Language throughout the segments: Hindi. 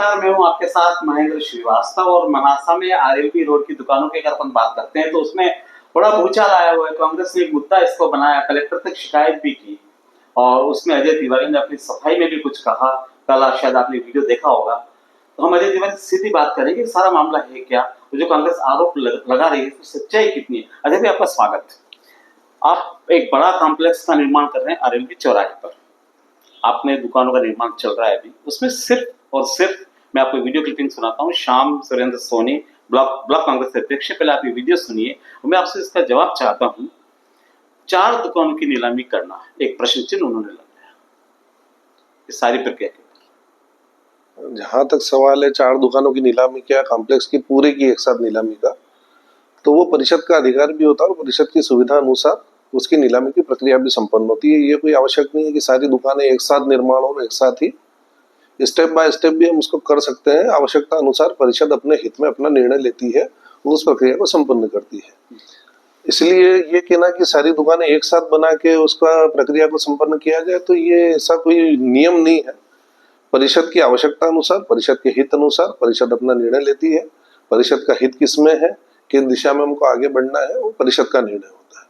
नमस्कार, मैं हूं आपके साथ महेंद्र श्रीवास्तव और मनासा में आरएलबी रोड की दुकानों की अगर अपन बात करते हैं तो उसमें बड़ा भूचाल आया हुआ है। कांग्रेस ने एक मुद्दा इसको बनाया, कलेक्टर तक शिकायत भी की और उसमें अजय तिवारी ने अपनी सफाई में भी कुछ कहा। कल शायद आपने वीडियो देखा होगा। तो हम अजय तिवारी से सीधी बात करेंगे, सारा मामला है क्या, जो कांग्रेस आरोप लगा रही है तो सच्चाई कितनी है। अजय भाई, आपका स्वागत। आप एक बड़ा कॉम्प्लेक्स का निर्माण कर रहे हैं आरएलबी चौराहे पर, आपने दुकानों का निर्माण चल रहा है अभी, उसमें सिर्फ और सिर्फ मैं आपको वीडियो क्लिपिंग सुनाता हूँ। श्याम सुरेंद्र सोनी ब्लॉक कांग्रेस अध्यक्ष, पहले आप ये वीडियो सुनिए और मैं आपसे इसका जवाब चाहता हूँ। 4 दुकानों की नीलामी करना, एक प्रश्न चिन्ह उन्होंने लगाया इस सारी प्रक्रिया के। जहां तक सवाल है 4 दुकानों की नीलामी क्या, कॉम्प्लेक्स की पूरे की एक साथ नीलामी का, तो वो परिषद का अधिकार भी होता है और परिषद की सुविधा अनुसार उसकी नीलामी की प्रक्रिया भी संपन्न होती है। ये कोई आवश्यक नहीं है कि सारी दुकानें एक साथ निर्माण और एक साथ ही, स्टेप बाय स्टेप भी हम उसको कर सकते हैं। आवश्यकता अनुसार परिषद अपने हित में अपना निर्णय लेती है, उस प्रक्रिया को संपन्न करती है। इसलिए ये कहना कि सारी दुकानें एक साथ बना के उसका प्रक्रिया को संपन्न किया जाए, तो ये ऐसा कोई नियम नहीं है। परिषद की आवश्यकता अनुसार, परिषद के हित अनुसार परिषद अपना निर्णय लेती है। परिषद का हित किसमें है, किस दिशा में हमको आगे बढ़ना है, वो परिषद का निर्णय होता है।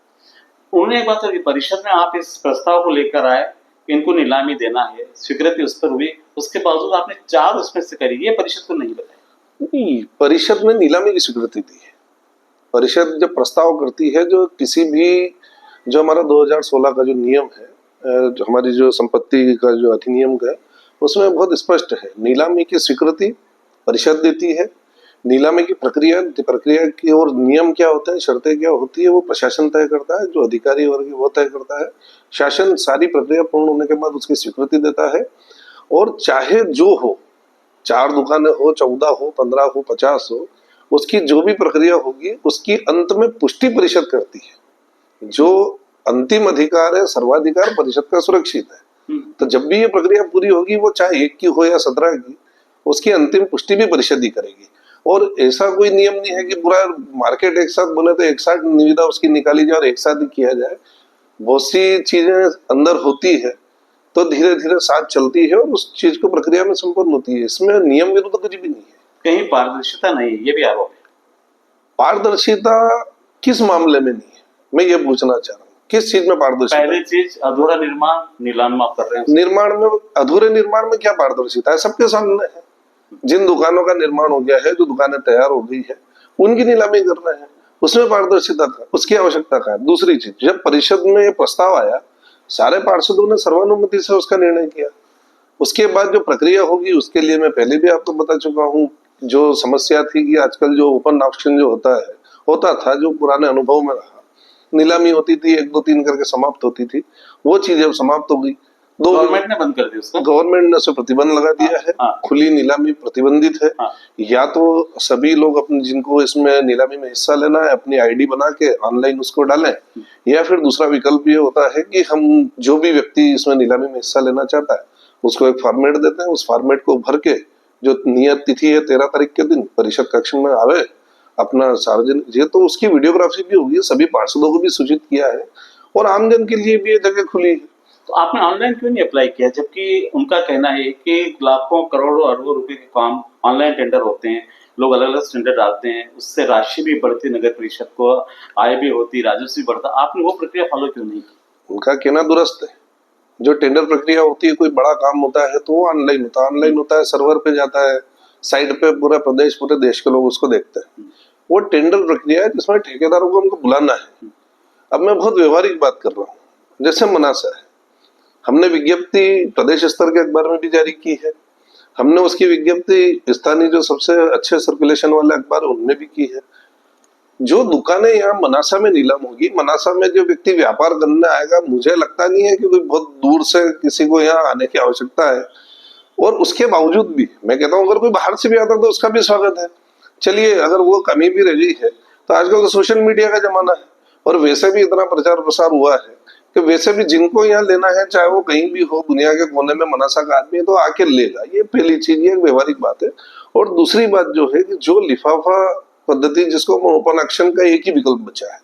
उन्होंने एक बात कही, परिषद में आप इस प्रस्ताव को लेकर आए, इनको नीलामी देना है, स्वीकृति उस पर हुई, उसके बावजूद आपने 4 उसमें से करी, ये परिषद को नहीं बताया। नहीं, परिषद ने नीलामी की स्वीकृति दी है। परिषद जब प्रस्ताव करती है, जो किसी भी, जो हमारा 2016 का जो नियम है, जो हमारी जो संपत्ति का जो अधिनियम है, उसमें बहुत स्पष्ट है, नीलामी की स्वीकृति परिषद देती है। नीलामी की प्रक्रिया की और नियम क्या होते हैं, शर्तें क्या होती है, वो प्रशासन तय करता है, जो अधिकारी वर्ग वो तय करता है। शासन सारी प्रक्रिया पूर्ण होने के बाद उसकी स्वीकृति देता है। और चाहे जो हो, 4 दुकानें हो, 14 हो, 15 हो, 50 हो, उसकी जो भी प्रक्रिया होगी उसकी अंत में पुष्टि परिषद करती है। जो अंतिम अधिकार है, सर्वाधिकार परिषद का सुरक्षित है। तो जब भी ये प्रक्रिया पूरी होगी, वो चाहे 1 की हो या 17 की, उसकी अंतिम पुष्टि भी परिषद ही करेगी। और ऐसा कोई नियम नहीं है कि पूरा मार्केट एक साथ बने तो एक साथ निविदा उसकी निकाली जाए और एक साथ ही किया जाए। बहुत सी चीजें अंदर होती है तो धीरे धीरे साथ चलती है और उस चीज को प्रक्रिया में संपन्न होती है। इसमें नियम विरुद्ध कुछ भी नहीं है। कहीं पारदर्शिता नहीं है, ये भी आरोप है। पारदर्शिता किस मामले में नहीं है, मैं ये पूछना चाह रहा हूँ, किस चीज में पारदर्शिता? पहली चीज, अधूरा निर्माण नीलाम आप कर रहे हैं। निर्माण में, अधूरे निर्माण में क्या पारदर्शिता है? सबके सामने है। जिन दुकानों का निर्माण हो गया है, जो दुकानें तैयार हो गई है, उनकी नीलामी करना है, उसमें पारदर्शिता का, उसकी आवश्यकता का है। दूसरी चीज, जब परिषद में ये प्रस्ताव आया, सारे पार्षदों ने सर्वानुमति से उसका निर्णय किया। उसके बाद जो प्रक्रिया होगी, उसके लिए मैं पहले भी आपको बता चुका हूँ। जो समस्या थी कि आजकल जो ओपन ऑक्शन जो होता था, जो पुराने अनुभव में रहा, नीलामी होती थी, 1, 2, 3 करके समाप्त होती थी, वो चीजें अब समाप्त हो गई। गवर्नमेंट ने बंद कर दिया उसका, गवर्नमेंट ने उसे प्रतिबंध लगा दिया है। खुली नीलामी प्रतिबंधित है। या तो सभी लोग अपने, जिनको इसमें नीलामी में हिस्सा लेना है, अपनी आईडी बना के ऑनलाइन उसको डालें, या फिर दूसरा विकल्प ये होता है कि हम, जो भी व्यक्ति इसमें नीलामी में हिस्सा लेना चाहता है, उसको एक फॉर्मेट देते हैं। उस फॉर्मेट को भर के, जो नियत तिथि है 13 तारीख के दिन, परिषद कक्ष में आवे, अपना सार्वजनिक, ये तो उसकी वीडियोग्राफी भी होगी, सभी पार्षदों को भी सूचित किया है और आमजन के लिए भी ये जगह खुली है। तो आपने ऑनलाइन क्यों नहीं अप्लाई किया, जबकि उनका कहना है कि लाखों करोड़ों अरबों रुपए के काम ऑनलाइन टेंडर होते हैं, लोग अलग अलग टेंडर डालते हैं, उससे राशि भी बढ़ती, नगर परिषद को आय भी होती, राजस्व भी बढ़ता, आपने वो प्रक्रिया फॉलो क्यों नहीं की? उनका कहना दुरुस्त है। जो टेंडर प्रक्रिया होती है, कोई बड़ा काम होता है तो वो ऑनलाइन होता है, सर्वर पे जाता है, साइट पे पूरा प्रदेश, पूरे देश के लोग उसको देखते हैं। वो टेंडर प्रक्रिया है जिसमें ठेकेदारों को हमको बुलाना है। अब मैं बहुत व्यवहारिक बात कर रहा हूँ, जैसे मनासा है, हमने विज्ञप्ति प्रदेश स्तर के अखबार में भी जारी की है, हमने उसकी विज्ञप्ति स्थानीय जो सबसे अच्छे सर्कुलेशन वाले अखबार उनमें भी की है। जो दुकानें यहाँ मनासा में नीलाम होगी, मनासा में जो व्यक्ति व्यापार करने आएगा, मुझे लगता नहीं है कि कोई बहुत दूर से किसी को यहाँ आने की आवश्यकता है। और उसके बावजूद भी मैं कहता हूँ, अगर कोई बाहर से भी आता तो उसका भी स्वागत है। चलिए, अगर वो कमी भी रह गई है तो आजकल तो सोशल मीडिया का जमाना है और वैसे भी इतना प्रचार प्रसार हुआ है कि वैसे भी जिनको यहाँ लेना है, चाहे वो कहीं भी हो, दुनिया के कोने में मनासा का आदमी है तो आके लेगा। ये पहली चीज, ये एक व्यवहारिक बात है। और दूसरी बात जो है कि जो लिफाफा पद्धति, जिसको ओपन ऑक्शन का एक ही विकल्प बचा है,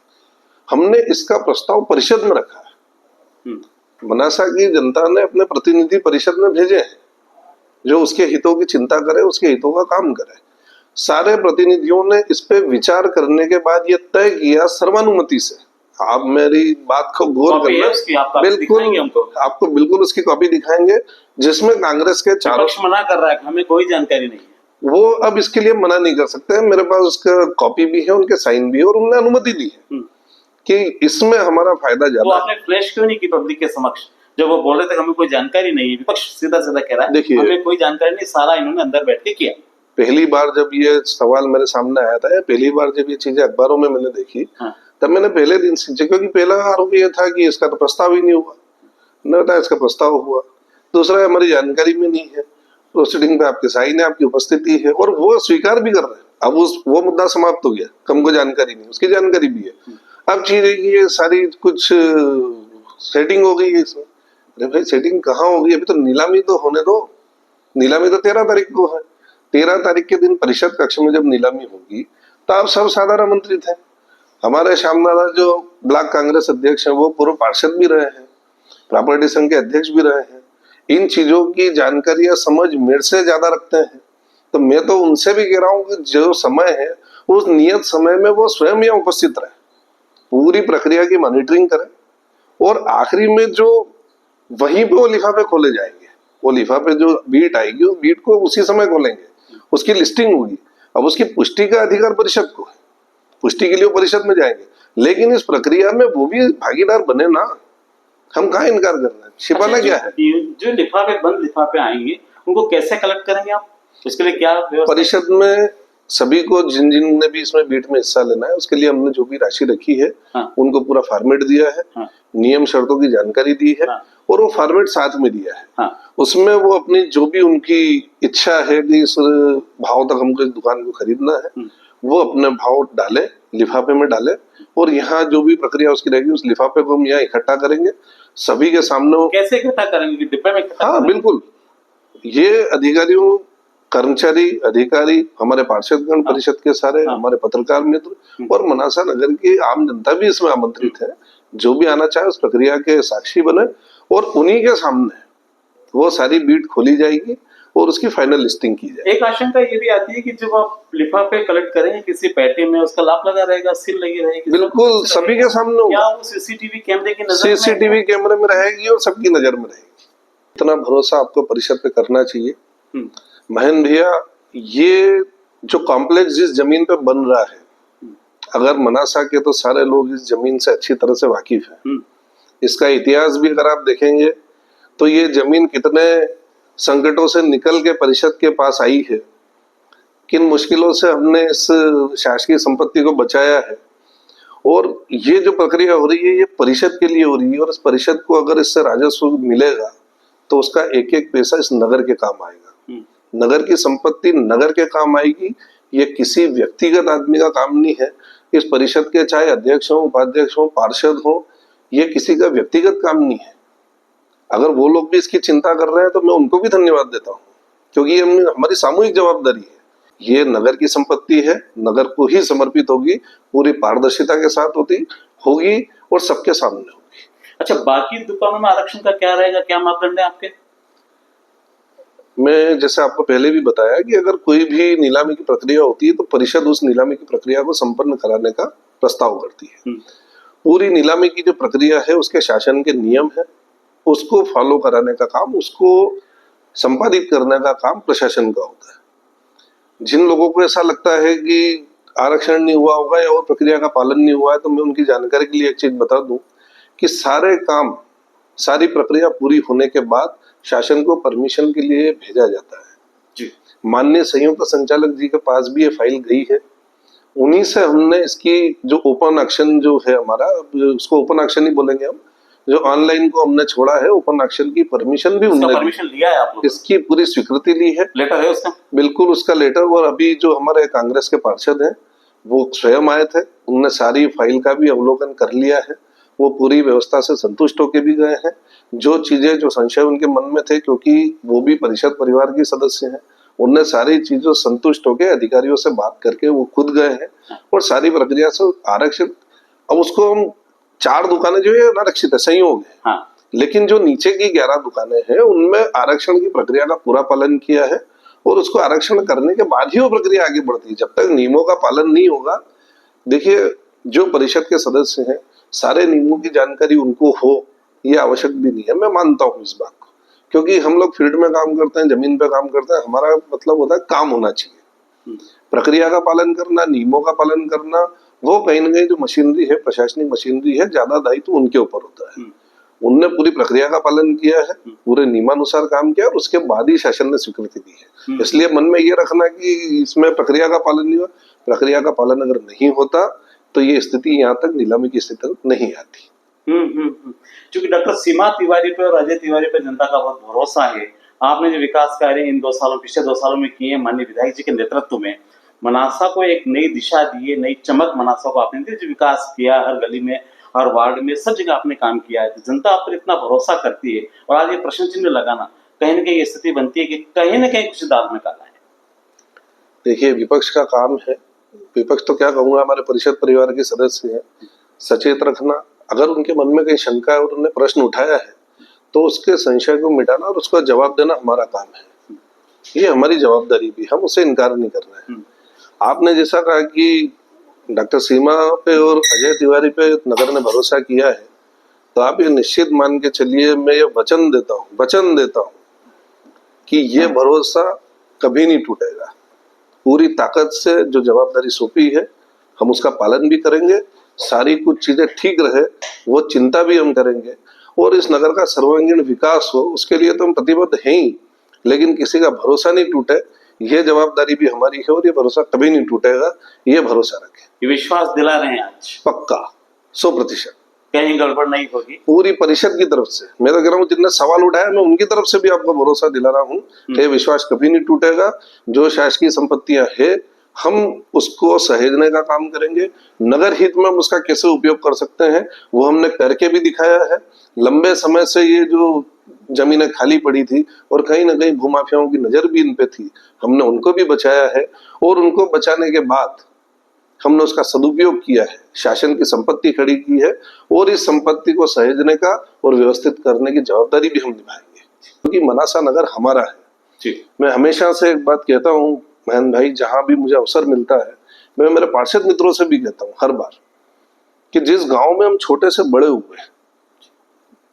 हमने इसका प्रस्ताव परिषद में रखा है। मनासा की जनता ने अपने प्रतिनिधि परिषद में भेजे हैं, जो उसके हितों की चिंता करे, उसके हितों का काम करे। सारे प्रतिनिधियों ने इस पे विचार करने के बाद ये तय किया सर्वानुमति से। आप मेरी बात को गौर कॉपी है करना, उसकी, आप कापी दिखाएंगे हमको? आपको बिल्कुल उसकी कॉपी दिखाएंगे, जिसमें कांग्रेस के चारों विपक्ष मना कर रहा है, हमें कोई जानकारी नहीं है। वो अब इसके लिए मना नहीं कर सकते। मेरे पास उसका कॉपी भी है, उनके साइन भी है, और उन्होंने अनुमति दी है कि इसमें हमारा फायदा तो ज्यादा है। आपने फ्लैश क्यों नहीं की पब्लिक के समक्ष, जब वो बोल रहे थे हमें कोई जानकारी नहीं है? विपक्ष सीधा सीधा कह रहा है देखिए, हमें कोई जानकारी नहीं, सारा इन्होंने अंदर बैठ के किया। पहली बार जब ये सवाल मेरे सामने आया था, या पहली बार जब ये चीजें अखबारों में मैंने देखी, तब मैंने पहले दिन से, क्योंकि पहला आरोप ये था कि इसका तो प्रस्ताव ही नहीं हुआ, न था इसका प्रस्ताव हुआ। दूसरा, हमारी जानकारी में नहीं है, प्रोसीडिंग पे आपके साइन है, आपकी उपस्थिति है, और वो स्वीकार भी कर रहे हैं। अब वो मुद्दा समाप्त हो गया, हमको जानकारी नहीं, उसकी जानकारी भी है। अब चीज है कि ये सारी कुछ सेटिंग हो गई है इसमें। अरे भाई, सेटिंग कहाँ होगी? अभी तो नीलामी तो होने दो। नीलामी तो 13 तारीख को है। 13 तारीख के दिन परिषद कक्ष में जब नीलामी होगी तो आप सब साधारण आमंत्रित हैं। हमारे श्यामनारा जो ब्लॉक कांग्रेस अध्यक्ष हैं, वो पूर्व पार्षद भी रहे हैं, प्रॉपर्टी संघ के अध्यक्ष भी रहे हैं, इन चीजों की जानकारी या समझ मेरे से ज्यादा रखते हैं। तो मैं तो उनसे भी कह रहा हूँ कि जो समय है, उस नियत समय में वो स्वयं यहाँ उपस्थित रहे, पूरी प्रक्रिया की मॉनिटरिंग करें, और आखिरी में जो वहीं पे वो लिफाफे खोले जाएंगे, वो लिफाफे जो बीट आएगी, उस बीट को उसी समय खोलेंगे, उसकी लिस्टिंग होगी। अब उसकी पुष्टि का अधिकार परिषद को है, पुष्टि के लिए परिषद में जाएंगे, लेकिन इस प्रक्रिया में वो भी भागीदार बने ना। हम कहाँ इनकार कर रहे हैं? छिपाना क्या है? जो लिफाफे, बंद लिफाफे आएंगे, उनको कैसे कलेक्ट करेंगे आप? उसके लिए क्या व्यवस्था? परिषद में सभी को, जिन जिन ने भी इसमें बीट में हिस्सा लेना है, उसके लिए हमने जो भी राशि रखी है, उनको पूरा फॉर्मेट दिया है, नियम शर्तों की जानकारी दी है, और वो फॉर्मेट साथ में दिया है। उसमें वो अपनी जो भी उनकी इच्छा है कि इस भाव तक हमको इस दुकान को खरीदना है, वो अपने भाव डाले, लिफाफे में डाले, और यहाँ जो भी प्रक्रिया उसकी रहेगी, उस लिफाफे को हम यहाँ इकट्ठा करेंगे सभी के सामने। कैसे इकट्ठा करेंगे? डिब्बे में इकट्ठा? हाँ बिल्कुल, ये अधिकारियों, कर्मचारी, अधिकारी, हमारे पार्षदगण परिषद के सारे, हमारे पत्रकार मित्र और मनासा नगर की आम जनता भी इसमें आमंत्रित है। जो भी आना चाहे उस प्रक्रिया के साक्षी बने, और उन्हीं के सामने वो सारी बीट खोली जाएगी और उसकी फाइनल लिस्टिंग की जाएगी। एक आशंका ये भी आती है कि जब आप लिफाफे कलेक्ट करेंगे किसी पेटी में, उसका लाप लगा रहेगा, सील लगी रहेगी, बिल्कुल सभी के सामने होगा। क्या वो सीसीटीवी कैमरे की नजर में? सीसीटीवी कैमरे में रहेगी और सबकी नजर में रहेगी। इतना भरोसा आपको परिषद पे करना चाहिए। महेंद्र भैया, ये जो कॉम्प्लेक्स जिस जमीन पे बन रहा है, अगर मनासा के तो सारे लोग इस जमीन से अच्छी तरह से वाकिफ हैं। इसका इतिहास भी अगर आप देखेंगे तो ये जमीन कितने संकटों से निकल के परिषद के पास आई है, किन मुश्किलों से हमने इस शासकीय संपत्ति को बचाया है, और ये जो प्रक्रिया हो रही है ये परिषद के लिए हो रही है, और इस परिषद को अगर इससे राजस्व मिलेगा तो उसका एक एक पैसा इस नगर के काम आएगा। नगर की संपत्ति नगर के काम आएगी, ये किसी व्यक्तिगत आदमी का काम नहीं है। इस परिषद के चाहे अध्यक्ष हो, उपाध्यक्ष हो, पार्षद हो, ये किसी का व्यक्तिगत काम नहीं है। अगर वो लोग भी इसकी चिंता कर रहे हैं तो मैं उनको भी धन्यवाद देता हूँ, क्योंकि ये हमारी सामूहिक जवाबदारी है। ये नगर की संपत्ति है, नगर को ही समर्पित होगी, पूरी पारदर्शिता के साथ होगी और सबके सामने होगी। अच्छा, बाकी दुकानों में आरक्षण का क्या रहेगा, क्या मापदंड है आपके? मैं जैसे आपको पहले भी बताया कि अगर कोई भी नीलामी की प्रक्रिया होती है तो परिषद उस नीलामी की प्रक्रिया को संपन्न कराने का प्रस्ताव करती है। पूरी नीलामी की जो प्रक्रिया है उसके शासन के नियम है, उसको फॉलो कराने का काम, उसको संपादित करने का काम प्रशासन का होता है। जिन लोगों को ऐसा लगता है कि आरक्षण नहीं हुआ होगा या और प्रक्रिया का पालन नहीं हुआ है, तो मैं उनकी जानकारी के लिए एक चीज बता दूं कि सारे काम, सारी प्रक्रिया पूरी होने के बाद शासन को परमिशन के लिए भेजा जाता है जी। माननीय संयुक्त संचालक जी के पास भी ये फाइल गई है। उन्हीं से हमने इसकी जो ओपन एक्शन जो है हमारा, उसको ओपन एक्शन ही बोलेंगे हम, जो ऑनलाइन को हमने छोड़ा है, ओपन एक्शन की परमिशन भी उन्होंने परमिशन लिया है आप लोगों ने? इसकी पूरी स्वीकृति ली है। लेटर है उसका? बिल्कुल, उसका लेटर। और अभी जो हमारे कांग्रेस के पार्षद हैं वो स्वयं आए थे, उनने सारी फाइल का भी अवलोकन कर लिया है, वो पूरी व्यवस्था से संतुष्ट होकर भी गए हैं। जो चीजें, जो संशय उनके मन में थे, क्योंकि वो भी परिषद परिवार के सदस्य हैं, उनने सारी चीजों संतुष्ट होकर अधिकारियों से बात करके वो खुद गए हैं और सारी प्रक्रिया से आरक्षित। अब उसको हम 4 दुकानें जो है आरक्षित है, संयोग है। लेकिन जो नीचे की 11 दुकानें हैं उनमें आरक्षण की प्रक्रिया का पूरा पालन किया है और उसको आरक्षण करने के बाद ही वो प्रक्रिया आगे बढ़ती है। जब तक नियमों का पालन नहीं होगा, देखिए जो परिषद के सदस्य हैं सारे नियमों की जानकारी उनको हो ये आवश्यक भी नहीं है। मैं मानता हूँ इस बात को, क्योंकि हम लोग फील्ड में काम करते हैं, जमीन पे काम करते हैं, हमारा मतलब होता है काम होना चाहिए, प्रक्रिया का पालन करना, नियमों का पालन करना, वो कहीं ना कहीं जो मशीनरी है, प्रशासनिक मशीनरी है, ज्यादा दायित्व उनके ऊपर होता है। उनने पूरी प्रक्रिया का पालन किया है, पूरे नियमानुसार काम किया और उसके बाद ही शासन ने स्वीकृति दी है। इसलिए मन में ये रखना कि इसमें प्रक्रिया का पालन नहीं हुआ, प्रक्रिया का पालन अगर नहीं होता तो ये स्थिति यहाँ तक नीलामी की स्थिति तक नहीं आती। क्योंकि डॉक्टर सीमा तिवारी पे और अजय तिवारी पे जनता का बहुत भरोसा है। आपने जो विकास कार्य इन पिछले 2 सालों में किए, माननीय विधायक जी के नेतृत्व में मनासा को एक नई दिशा दी है, नई चमक मनासा को आपने दी, जो विकास किया हर गली में, हर वार्ड में, सब जगह आपने काम किया है। तो जनता आप पर इतना भरोसा करती है और आज ये प्रश्न चिन्ह लगाना, कहीं ना कहीं ये स्थिति बनती है कि कहीं ना कहीं कुछ दाग में काला है। देखिए, विपक्ष का काम है, विपक्ष तो क्या कहूंगा, हमारे परिषद परिवार के सदस्य हैं, सचेत रखना। अगर उनके मन में कहीं शंका है और उन्होंने प्रश्न उठाया है तो उसके संशय को मिटाना और उसका जवाब देना हमारा काम है। ये हमारी जवाबदारी भी, हम उसे इनकार नहीं कर रहे हैं। आपने जैसा कहा कि डॉक्टर सीमा पे और अजय तिवारी पे नगर ने भरोसा किया है, तो आप ये निश्चित मान के चलिए, मैं ये वचन देता हूँ कि ये भरोसा कभी नहीं टूटेगा। पूरी ताकत से जो जवाबदारी सौंपी है हम उसका पालन भी करेंगे, सारी कुछ चीजें ठीक रहे वो चिंता भी हम करेंगे और इस नगर का सर्वांगीण विकास हो उसके लिए तो हम प्रतिबद्ध हैं ही, लेकिन किसी का भरोसा नहीं टूटे ये जवाबदारी भी हमारी है और ये भरोसा कभी नहीं टूटेगा, ये भरोसा रखें। ये विश्वास दिला रहे हैं आज? पक्का 100%। कहीं गड़बड़ नहीं होगी? पूरी परिषद की तरफ से मैं तो कह रहा हूँ, जितने सवाल उठाए मैं उनकी तरफ से भी आपको भरोसा दिला रहा हूँ कि विश्वास कभी नहीं टूटेगा। जो शासकीय संपत्तियां है हम उसको सहेजने का काम करेंगे, नगर हित में हम उसका कैसे उपयोग कर सकते हैं वो हमने करके भी दिखाया है। लंबे समय से ये जो जमीनें खाली पड़ी थी और कहीं ना कहीं भूमाफियाओं की नजर भी इन पे थी, हमने उनको भी बचाया है और उनको बचाने के बाद हमने उसका सदुपयोग किया है, शासन की संपत्ति खड़ी की है और इस संपत्ति को सहेजने का और व्यवस्थित करने की जवाबदारी भी हम निभाएंगे, क्योंकि मनासा नगर हमारा है। जी। मैं हमेशा से एक बात कहता हूँ महेंद्र भाई, जहां भी मुझे अवसर मिलता है मैं मेरे पार्षद मित्रों से भी कहता हूँ हर बार कि जिस गांव में हम छोटे से बड़े हुए,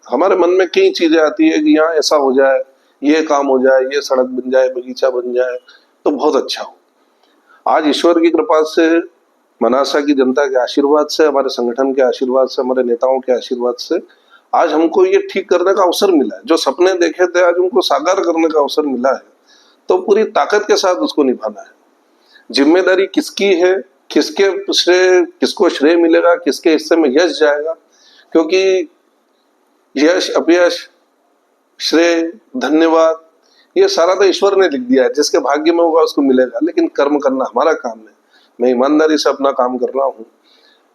हमारे मन में कई चीजें आती है कि यहाँ ऐसा हो जाए, ये काम हो जाए, ये सड़क बन जाए, बगीचा बन जाए तो बहुत अच्छा हो। आज ईश्वर की कृपा से, मनासा की जनता के आशीर्वाद से, हमारे संगठन के आशीर्वाद से, हमारे नेताओं के आशीर्वाद से आज हमको ये ठीक करने का अवसर मिला है। जो सपने देखे थे आज उनको साकार करने का अवसर मिला है, तो पूरी ताकत के साथ उसको निभाना है। जिम्मेदारी किसकी है, किसको श्रेय मिलेगा, किसके हिस्से में यश जाएगा, क्योंकि यश, अपयश, श्रेय, धन्यवाद ये सारा तो ईश्वर ने लिख दिया है, जिसके भाग्य में होगा उसको मिलेगा, लेकिन कर्म करना हमारा काम है। मैं ईमानदारी से अपना काम कर रहा हूँ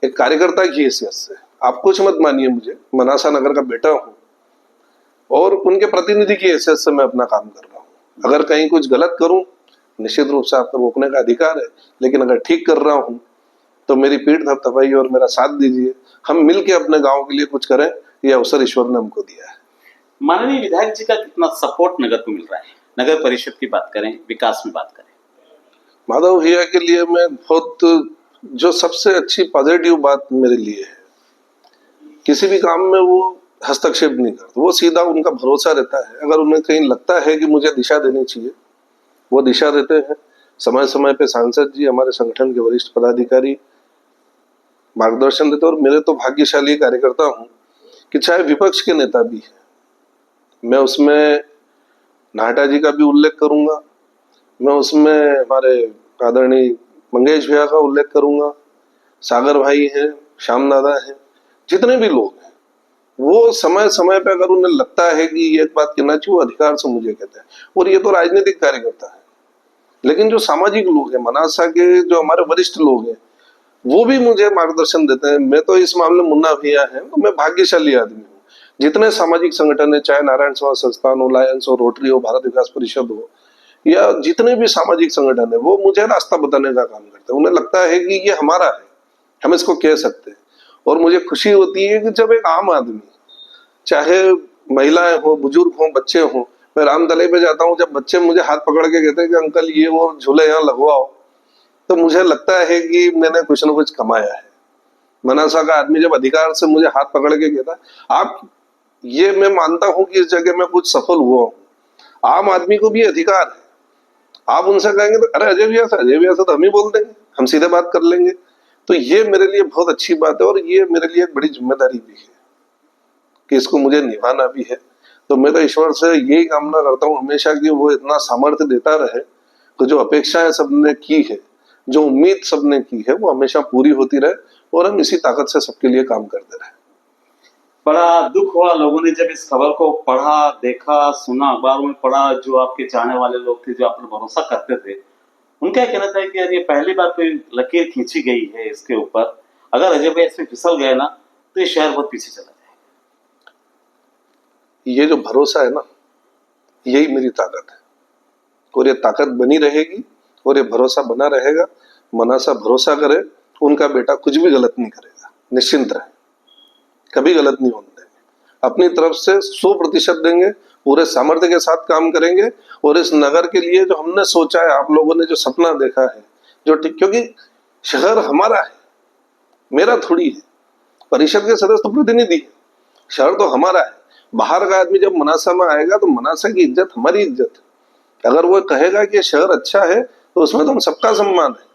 एक कार्यकर्ता की हैसियत से। आप कुछ मत मानिए मुझे, मनासा नगर का बेटा हूँ और उनके प्रतिनिधि की हैसियत से मैं अपना काम कर रहा हूँ। अगर कहीं कुछ गलत करूं निश्चित रूप से आपको रोकने का अधिकार है, लेकिन अगर ठीक कर रहा हूं तो मेरी पीठ थपथपाइए और मेरा साथ दीजिए, हम मिलके अपने गांव के लिए कुछ करें, ये अवसर ईश्वर ने हमको दिया है। माननीय विधायक जी का कितना सपोर्ट नगर को मिल रहा है? नगर परिषद की बात करें, विकास में बात करें, माधव भैया के लिए मैं बहुत, जो सबसे अच्छी पॉजिटिव बात मेरे लिए है, किसी भी काम में वो हस्तक्षेप नहीं करते, वो सीधा उनका भरोसा रहता है। अगर उन्हें कहीं लगता है कि मुझे दिशा देनी चाहिए वो दिशा देते हैं। समय समय पे सांसद जी, हमारे संगठन के वरिष्ठ पदाधिकारी मार्गदर्शन देते हैं और मेरे तो भाग्यशाली कार्यकर्ता हूं कि चाहे विपक्ष के नेता भी है, मैं उसमें नाहटा जी का भी उल्लेख करूंगा, मैं उसमें हमारे आदरणीय मंगेश भैया का उल्लेख करूंगा, सागर भाई हैं, श्याम दादा हैं, जितने भी लोग हैं वो समय समय पे अगर उन्हें लगता है कि ये बात कहना चाहिए वो अधिकार से मुझे कहते हैं। और ये तो राजनीतिक कार्यकर्ता है, लेकिन जो सामाजिक लोग हैं, मनासा के जो हमारे वरिष्ठ लोग हैं, वो भी मुझे मार्गदर्शन देते हैं। मैं तो इस मामले में मुन्ना भैया है तो मैं भाग्यशाली आदमी हूँ। जितने सामाजिक संगठन है, चाहे नारायण सेवा संस्थान हो, लायंस हो, रोटरी हो, भारत विकास परिषद हो, या जितने भी सामाजिक संगठन है, वो मुझे रास्ता बताने का काम करते हैं। उन्हें लगता है कि ये हमारा है, हम इसको कह सकते हैं। और मुझे खुशी होती है कि जब एक आम आदमी, चाहे महिलाएं हो, बुजुर्ग हो, बच्चे हो, मैं रामतलाई पे जाता हूँ, जब बच्चे मुझे हाथ पकड़ के कहते हैं कि अंकल ये वो झूले यहाँ लगवाओ, तो मुझे लगता है कि मैंने कुछ ना कुछ कमाया है। मनासा का आदमी जब अधिकार से मुझे हाथ पकड़ के कहता है, आप, ये मैं मानता हूं कि इस जगह में कुछ सफल हुआ हूं। आम आदमी को भी अधिकार है, आप उनसे कहेंगे तो अरे अजय भैया से तो हम ही बोल देंगे, हम सीधे बात कर लेंगे। तो ये मेरे लिए बहुत अच्छी बात है और ये मेरे लिए एक बड़ी जिम्मेदारी भी है कि इसको मुझे निभाना भी है। तो मैं तो ईश्वर से यही कामना करता हूँ हमेशा कि वो इतना सामर्थ्य देता रहे कि जो अपेक्षाएं सबने की है, जो उम्मीद सबने की है, वो हमेशा पूरी होती रहे और हम इसी ताकत से सबके लिए काम करते रहे। बड़ा दुख हुआ लोगों ने जब इस खबर को पढ़ा, देखा, सुना, अखबारों में पढ़ा। जो आपके चाहने वाले लोग थे, जो आप पर भरोसा करते थे, उनका कहना था कि यार ये पहली बार कोई लकीर खींची गई है इसके ऊपर। अगर अजय भाई इसमें फिसल गए ना तो ये शहर बहुत पीछे चला जाएगा। ये जो भरोसा है ना, यही मेरी ताकत है और ये ताकत बनी रहेगी और ये भरोसा बना रहेगा। मनासा भरोसा करे, उनका बेटा कुछ भी गलत नहीं करेगा, निश्चिंत रहे, कभी गलत नहीं होने देंगे। अपनी तरफ से 100% देंगे, पूरे सामर्थ्य के साथ काम करेंगे और इस नगर के लिए जो हमने सोचा है, आप लोगों ने जो सपना देखा है, जो ठीक, क्योंकि शहर हमारा है, मेरा थोड़ी है, परिषद के सदस्य तो प्रतिनिधि है, शहर तो हमारा है। बाहर का आदमी जब मनासा में आएगा तो मनासा की इज्जत हमारी इज्जत है। अगर वो कहेगा कि शहर अच्छा है तो उसमें तो हम सबका सम्मान है,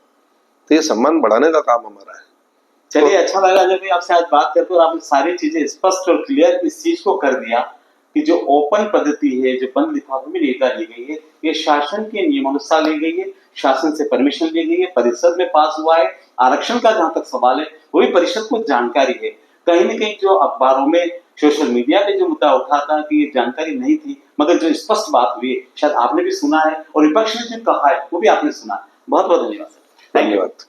तो ये सम्मान बढ़ाने का काम हमारा है। चलिए, अच्छा लगा जब भी आपसे आज बात करके और आपने सारी चीजें स्पष्ट और क्लियर इस चीज को कर दिया कि जो ओपन पद्धति है, जो बंद लिफाफे में लेकर ली गई है, ये शासन के नियमानुसार ली गई है, शासन से परमिशन ली गई है, परिषद में पास हुआ है। आरक्षण का जहां तक सवाल है वो भी परिषद को जानकारी है। कहीं न कहीं जो अखबारों में, सोशल मीडिया पे जो मुद्दा उठा था कि ये जानकारी नहीं थी, मगर जो स्पष्ट बात हुई शायद आपने भी सुना है और विपक्ष ने जो कहा है वो भी आपने सुना। बहुत बहुत धन्यवाद सर। धन्यवाद।